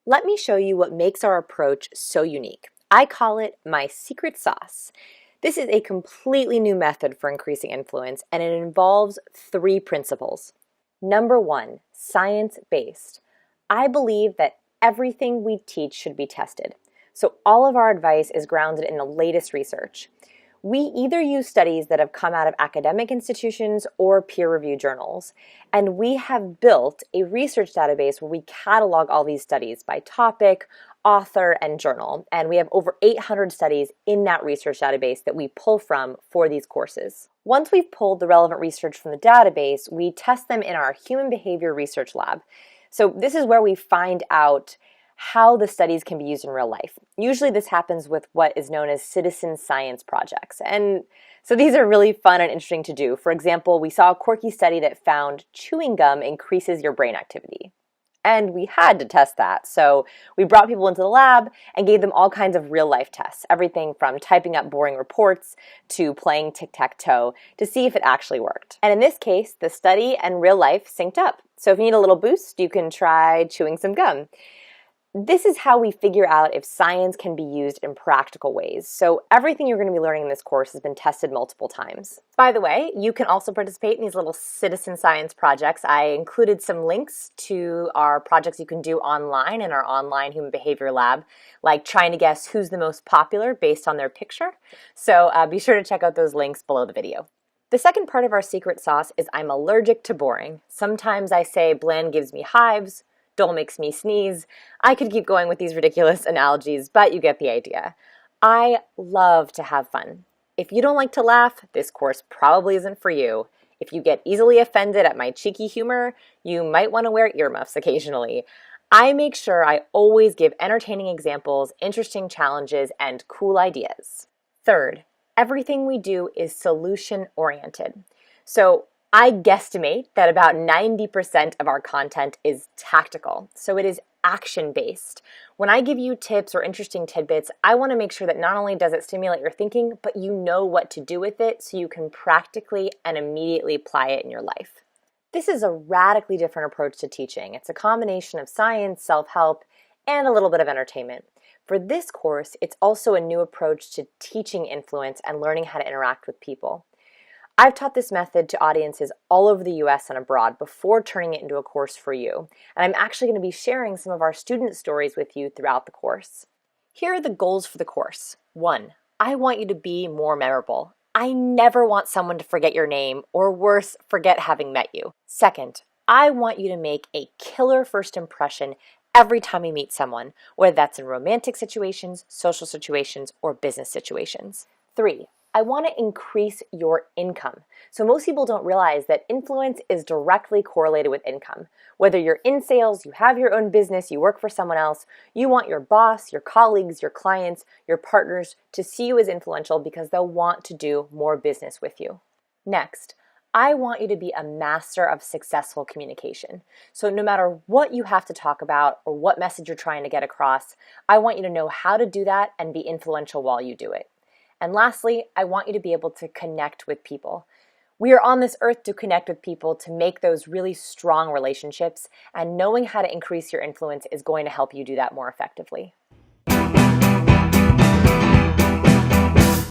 Let me show you what makes our approach so unique. I call it my secret sauce. This is a completely new method for increasing influence, and it involves three principles. Number one, science-based. I believe that everything we teach should be tested. So all of our advice is grounded in the latest research. We either use studies that have come out of academic institutions or peer-reviewed journals, and we have built a research database where we catalog all these studies by topic, author, and journal, and we have over 800 studies in that research database that we pull from for these courses. Once we've pulled the relevant research from the database, we test them in our human behavior research lab. So this is where we find out how the studies can be used in real life. Usually this happens with what is known as citizen science projects. And so these are really fun and interesting to do. For example, we saw a quirky study that found chewing gum increases your brain activity. And we had to test that. So we brought people into the lab and gave them all kinds of real life tests, everything from typing up boring reports to playing tic-tac-toe to see if it actually worked. And in this case, the study and real life synced up. So if you need a little boost, you can try chewing some gum. This is how we figure out if science can be used in practical ways. So everything you're going to be learning in this course has been tested multiple times. By the way, you can also participate in these little citizen science projects. I included some links to our projects you can do online in our online human behavior lab, like trying to guess who's the most popular based on their picture. So be sure to check out those links below the video. The second part of our secret sauce is I'm allergic to boring. Sometimes I say bland gives me hives, dull makes me sneeze. I could keep going with these ridiculous analogies, but you get the idea. I love to have fun. If you don't like to laugh, this course probably isn't for you. If you get easily offended at my cheeky humor, you might want to wear earmuffs occasionally. I make sure I always give entertaining examples, interesting challenges, and cool ideas. Third, everything we do is solution-oriented. So I guesstimate that about 90% of our content is tactical, so it is action-based. When I give you tips or interesting tidbits, I want to make sure that not only does it stimulate your thinking, but you know what to do with it so you can practically and immediately apply it in your life. This is a radically different approach to teaching. It's a combination of science, self-help, and a little bit of entertainment. For this course, it's also a new approach to teaching influence and learning how to interact with people. I've taught this method to audiences all over the US and abroad before turning it into a course for you, and I'm actually going to be sharing some of our student stories with you throughout the course. Here are the goals for the course. 1, I want you to be more memorable. I never want someone to forget your name, or worse, forget having met you. 2nd, I want you to make a killer first impression every time you meet someone, whether that's in romantic situations, social situations, or business situations. 3, I want to increase your income. So most people don't realize that influence is directly correlated with income. Whether you're in sales, you have your own business, you work for someone else, you want your boss, your colleagues, your clients, your partners to see you as influential because they'll want to do more business with you. Next, I want you to be a master of successful communication. So no matter what you have to talk about or what message you're trying to get across, I want you to know how to do that and be influential while you do it. And lastly, I want you to be able to connect with people. We are on this earth to connect with people, to make those really strong relationships, and knowing how to increase your influence is going to help you do that more effectively.